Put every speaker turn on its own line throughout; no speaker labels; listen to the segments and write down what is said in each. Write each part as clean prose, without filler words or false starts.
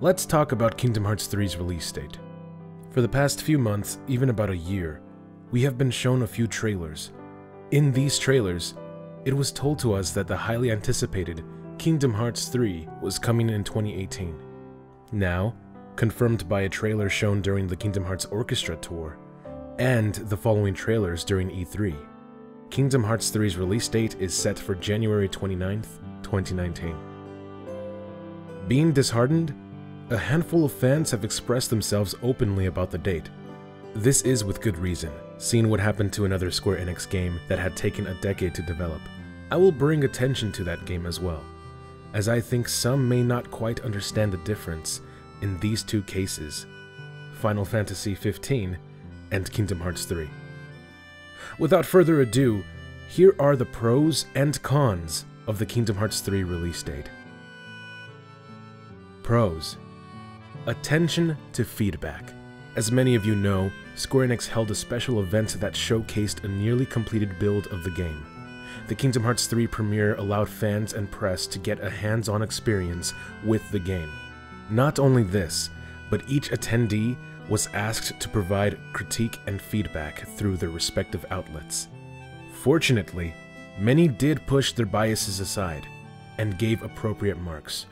Let's talk about Kingdom Hearts 3's release date. For the past few months, even about a year, we have been shown a few trailers. In these trailers, it was told to us that the highly anticipated Kingdom Hearts 3 was coming in 2018. Now, confirmed by a trailer shown during the Kingdom Hearts Orchestra tour, and the following trailers during E3, Kingdom Hearts 3's release date is set for January 29th, 2019. Being disheartened, a handful of fans have expressed themselves openly about the date. This is with good reason, seeing what happened to another Square Enix game that had taken a decade to develop. I will bring attention to that game as well, as I think some may not quite understand the difference in these two cases, Final Fantasy XV and Kingdom Hearts 3. Without further ado, here are the pros and cons of the Kingdom Hearts 3 release date. Pros. Attention to feedback. As many of you know, Square Enix held a special event that showcased a nearly completed build of the game. The Kingdom Hearts 3 premiere allowed fans and press to get a hands-on experience with the game. Not only this, but each attendee was asked to provide critique and feedback through their respective outlets. Fortunately, many did push their biases aside and gave appropriate marks.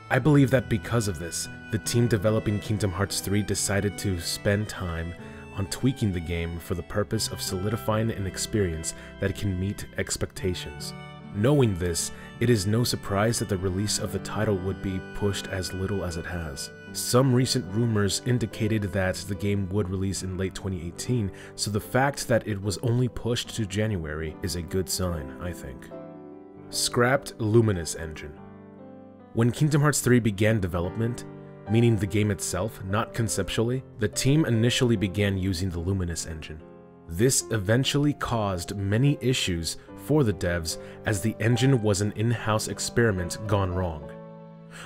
I believe that because of this, the team developing Kingdom Hearts 3 decided to spend time on tweaking the game for the purpose of solidifying an experience that can meet expectations. Knowing this, it is no surprise that the release of the title would be pushed as little as it has. Some recent rumors indicated that the game would release in late 2018, so the fact that it was only pushed to January is a good sign, I think. Scrapped Luminous Engine. When Kingdom Hearts 3 began development, meaning the game itself, not conceptually, the team initially began using the Luminous engine. This eventually caused many issues for the devs as the engine was an in-house experiment gone wrong.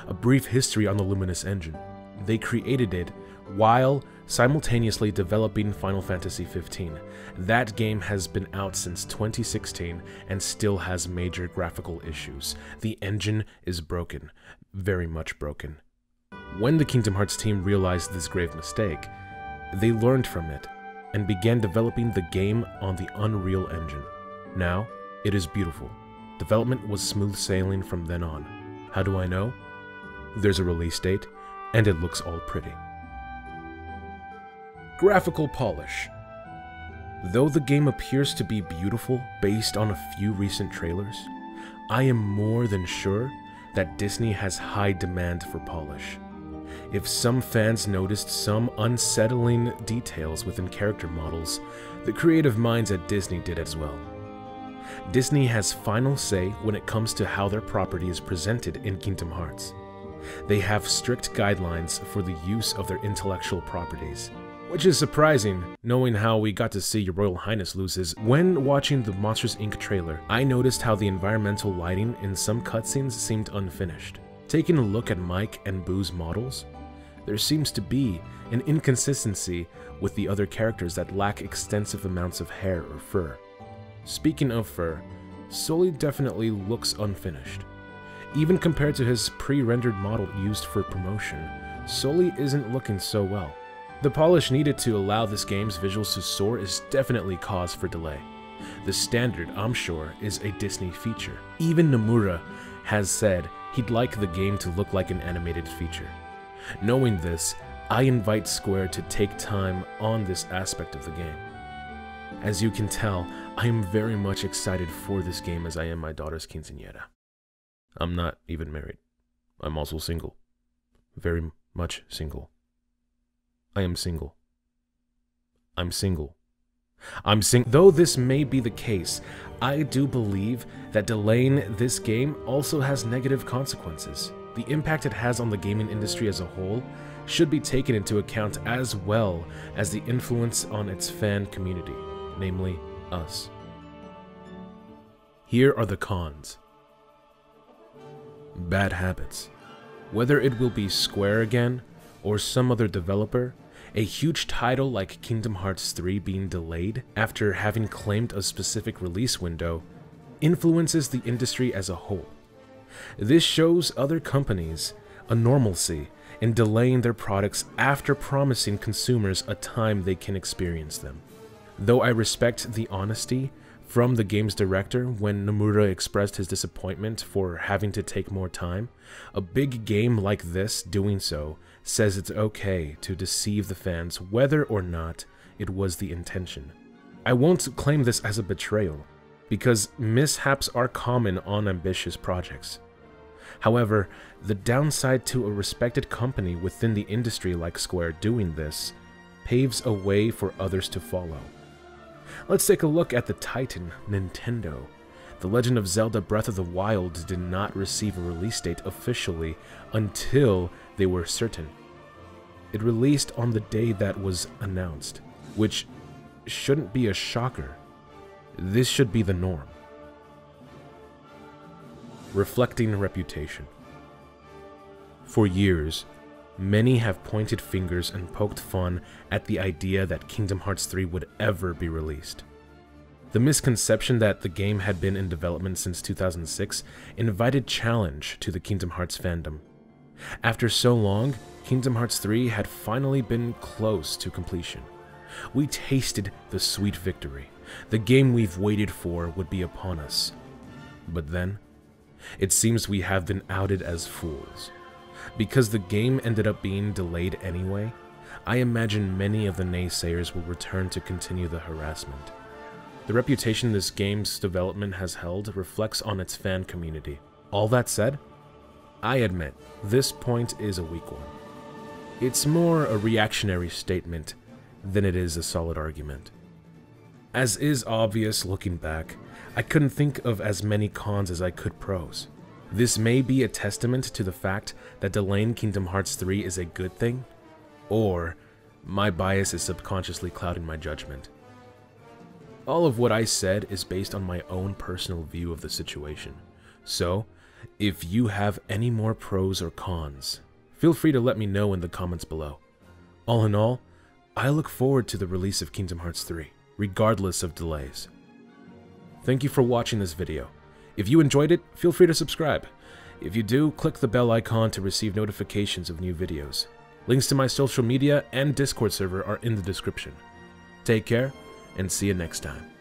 A brief history on the Luminous engine. They created it while simultaneously developing Final Fantasy XV. That game has been out since 2016 and still has major graphical issues. The engine is broken, very much broken. When the Kingdom Hearts team realized this grave mistake, they learned from it and began developing the game on the Unreal Engine. Now, it is beautiful. Development was smooth sailing from then on. How do I know? There's a release date, and it looks all pretty. Graphical polish. Though the game appears to be beautiful based on a few recent trailers, I am more than sure that Disney has high demand for polish. If some fans noticed some unsettling details within character models, the creative minds at Disney did as well. Disney has final say when it comes to how their property is presented in Kingdom Hearts. They have strict guidelines for the use of their intellectual properties, which is surprising, knowing how we got to see Your Royal Highness loses. When watching the Monsters Inc. trailer, I noticed how the environmental lighting in some cutscenes seemed unfinished. Taking a look at Mike and Boo's models, there seems to be an inconsistency with the other characters that lack extensive amounts of hair or fur. Speaking of fur, Sully definitely looks unfinished. Even compared to his pre-rendered model used for promotion, Sully isn't looking so well. The polish needed to allow this game's visuals to soar is definitely cause for delay. The standard, I'm sure, is a Disney feature. Even Nomura has said he'd like the game to look like an animated feature. Knowing this, I invite Square to take time on this aspect of the game. As you can tell, I am very much excited for this game as I am my daughter's quinceañera. I'm not even married. I'm also single. Very much single. I am single. I'm single. Though this may be the case, I do believe that delaying this game also has negative consequences. The impact it has on the gaming industry as a whole should be taken into account, as well as the influence on its fan community, namely us. Here are the cons. Bad habits. Whether it will be Square again, or some other developer, a huge title like Kingdom Hearts 3 being delayed after having claimed a specific release window influences the industry as a whole. This shows other companies a normalcy in delaying their products after promising consumers a time they can experience them. Though I respect the honesty from the game's director when Nomura expressed his disappointment for having to take more time, a big game like this doing so says it's okay to deceive the fans whether or not it was the intention. I won't claim this as a betrayal, because mishaps are common on ambitious projects. However, the downside to a respected company within the industry like Square doing this paves a way for others to follow. Let's take a look at the titan, Nintendo. The Legend of Zelda Breath of the Wild did not receive a release date officially until they were certain. It released on the day that was announced, which shouldn't be a shocker. This should be the norm. Reflecting reputation. For years, many have pointed fingers and poked fun at the idea that Kingdom Hearts 3 would ever be released. The misconception that the game had been in development since 2006 invited challenge to the Kingdom Hearts fandom. After so long, Kingdom Hearts 3 had finally been close to completion. We tasted the sweet victory. The game we've waited for would be upon us. But then, it seems we have been outed as fools. Because the game ended up being delayed anyway, I imagine many of the naysayers will return to continue the harassment. The reputation this game's development has held reflects on its fan community. All that said, I admit, this point is a weak one. It's more a reactionary statement than it is a solid argument. As is obvious looking back, I couldn't think of as many cons as I could pros. This may be a testament to the fact that delaying Kingdom Hearts 3 is a good thing, or my bias is subconsciously clouding my judgment. All of what I said is based on my own personal view of the situation, so if you have any more pros or cons, feel free to let me know in the comments below. All in all, I look forward to the release of Kingdom Hearts 3, regardless of delays. Thank you for watching this video. If you enjoyed it, feel free to subscribe. If you do, click the bell icon to receive notifications of new videos. Links to my social media and Discord server are in the description. Take care, and see you next time.